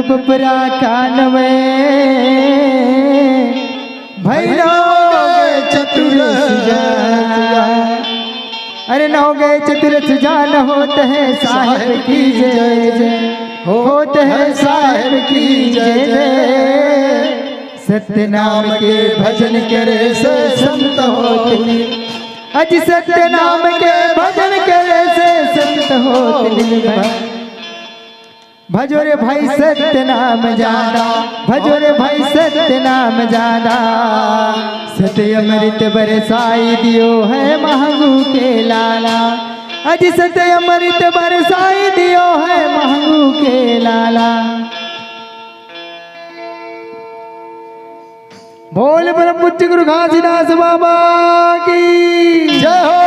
पुपरा कान में भैरव चतुर अरे न हो गए चतुर सुजान होते हैं साहिब की जय जय होते हैं साहिब की जय जय सत्य नाम के भजन करे से संत होते अज सत्य नाम के भजन करे से संत होते भजो रे भाई सत्य नाम जाना भजो रे भाई सत्य नाम जाना सत्य अमृत बरसाई दियो है महंगू के लाला अज सत्य अमृत बरसाई दियो है महंगू के लाला। बोल परम पूज्य गुरु घासीदास बाबा की जय हो।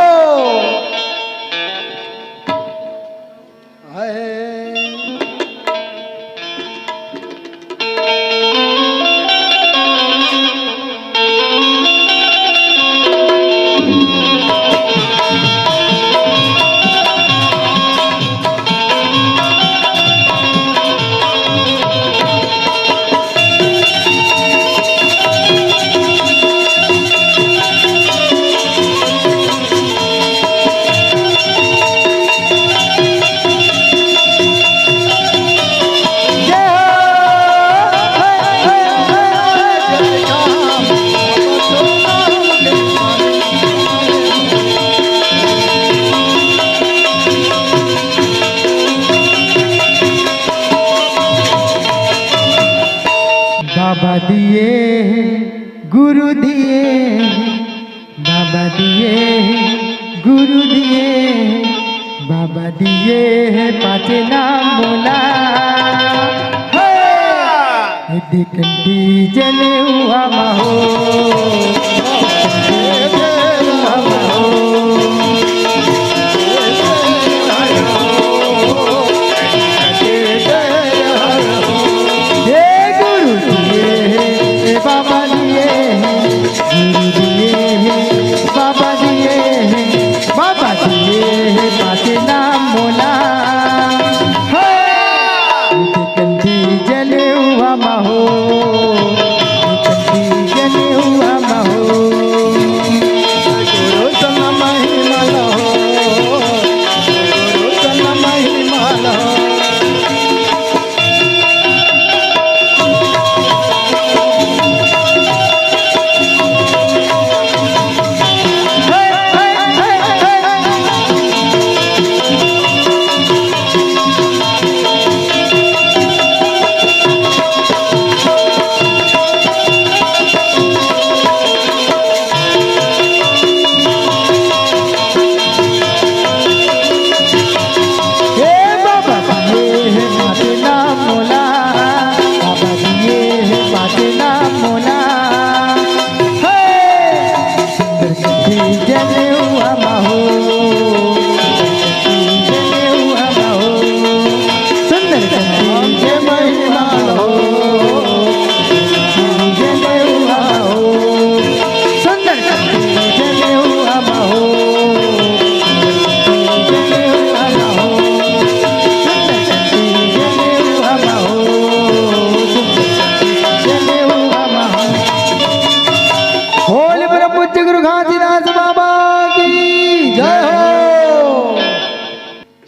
बाबा दिए गुरु दिए बाबा दिए गुरु दिए बाबा दिए है पाँच नाम बोला कंडी जले हुआ महो बाबा दिए गुरु दिए बाबा दिए बाबा दिए पाँच नाम बोला कंठी जले हुआ महो कंठी जले हुआ महो गुरु सन महिमा लहो गुरु सन महिमा लहो।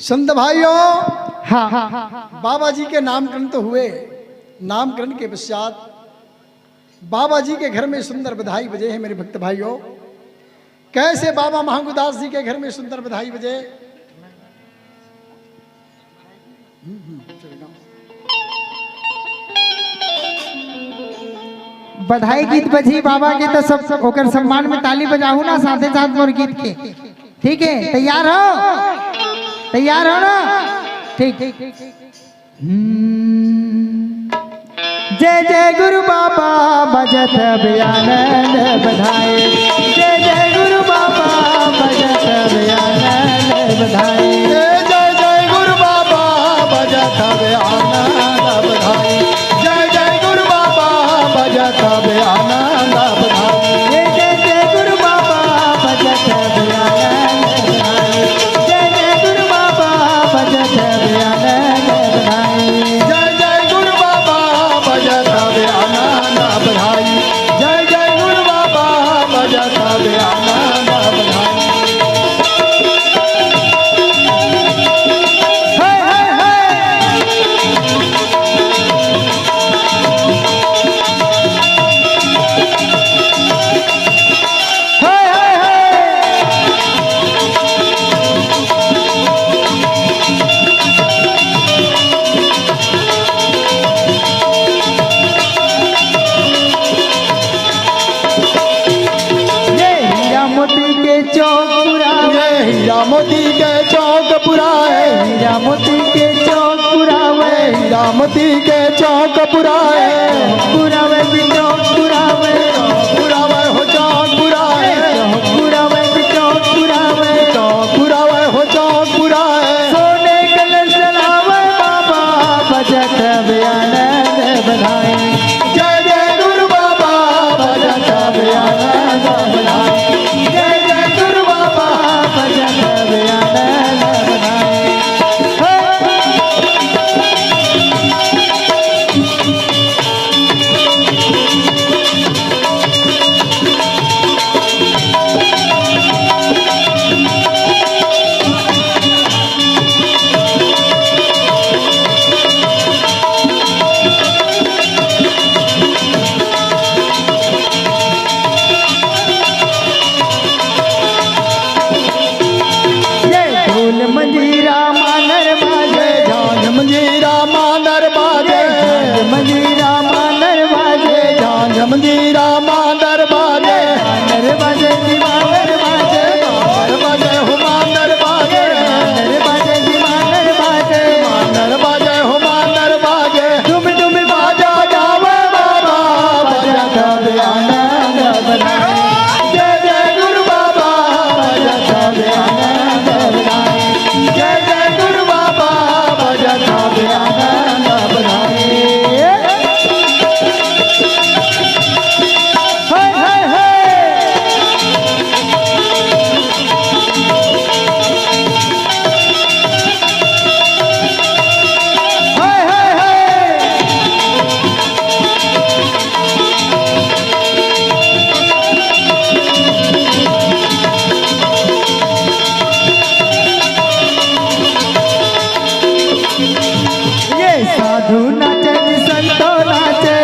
संत भाइयों, बाबा जी के नामकरण तो हुए। नामकरण के पश्चात बाबा जी के घर में सुंदर बधाई बजे हैं मेरे भक्त भाइयों। कैसे बाबा महंगूदास जी के घर में सुंदर बधाई बजे। बधाई गीत बजी बाबा के तो सब ओकर सम्मान में ताली बजाऊ ना साथे साथ मोर गीत के। ठीक है, तैयार हो? तैयार हो ना? ठीक। जय जय गुरु बाबा बजत आनंद बधाई। जय जय गुरु बाबा बजत आनंद बधाई। जय जय गुरु बाबा बजत आनंद बधाई। जय जय गुरु बाबा बजत आनंद बधाई। जय जय गुरु बाबा बजत आनंद बधाई। जय जय गुरु बाबा बजत आनंद बधाई। जय जय गुरु बाबा हीरा मोती के चौक पुराए, हीरा मोती के चौक पुरावे, हीरा मोती के चौक पुराए, पुरावे भी चौक पुरावे, पुरावे हो चौक पुराए, पुरावे भी चौक पुरावे, चौक पुरावे हो चौक पुराए। सोने कलश जलावे बाबा बजत आनंद बधाई। जय जय गुरु बाबा भजत आनंद बधाई, जय जय गुरु बाबा बजत आनंद बधाई। ढोल मंजीरा मानर बाजे, झांझ मंजीरा मांदर बाजे, मंजीरा मानर बाजे, झांझ मंजीरा मांदर बाजे, मानर बाजे दीवानर बाजे, मांदर बाजे हो मांदर बाजे, मानर बाजे दीवानर बाजे, मांदर बाजे हो मांदर बाजे। तुम बाजा जावे बाबा भजत आनंद बधाई। जय जय गुरु बाबा भजत आनंद बधाई, जय जय गुरु बाबा भजत आनंद बधाई। हाय हाय हाय, हाय हाय हाय। ये साधु नाचे जी संतो नाचे,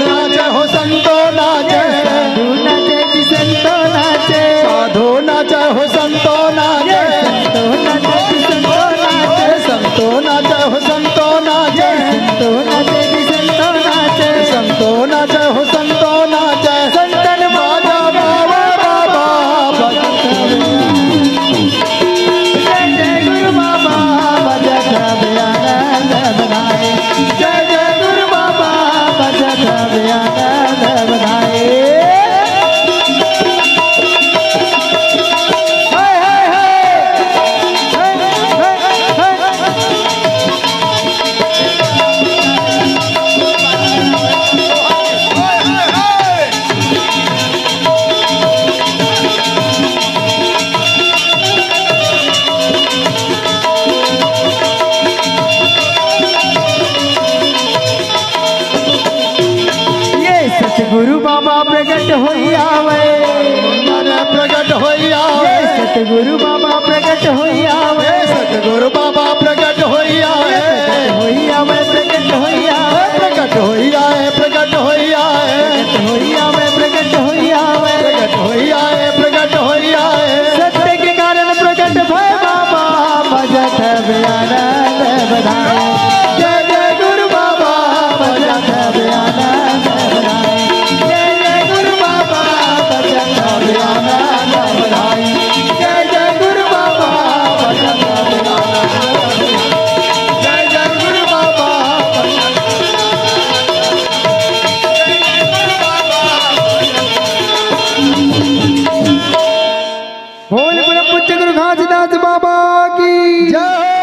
नाचे हो संतो नाचे, साधु नाचे जी संतो नाचे, साधु नाचे हो संतो नाचे, संतो नाचे जी संतो नाचे, संतो नाचे हो संतो नाचे, संतो नाचे जी संतो नाचे, संतो नाचे हो संतो नाचे। संतन बाजा गावे बाबा भजत जय जय गुरु बाबा बजत आनंद बधाई। जय जय गुरु बाबा बजत आनंद बधाई। हाय हाय हाय, हाय हाय हाय। ये सतगुरु बाबा प्रकट होई आवे, प्रकट होई आवे, ये सतगुरु बाबा प्रकट होई आवे, सतगुरु बाबा प्रकट होई आवे, होई आवे प्रकट होई आवे, प्रकट होई आए, प्रकट होई आए, होई आवे प्रकट होई आवे, प्रकट होई आए, प्रकट होई आए। सत्य के कारण प्रकट भय बाबा भजत आनंद बधाई। जय जय गुरु बाबा भजत आनंद बधाई। जय जय गुरु बाबा भजत आनंद बधाई। जय जय गुरु बाबा भजत आनंद बधाई। जय जय गुरु बाबा बोल पूज्य गुरु घासीदास बाबा की जय।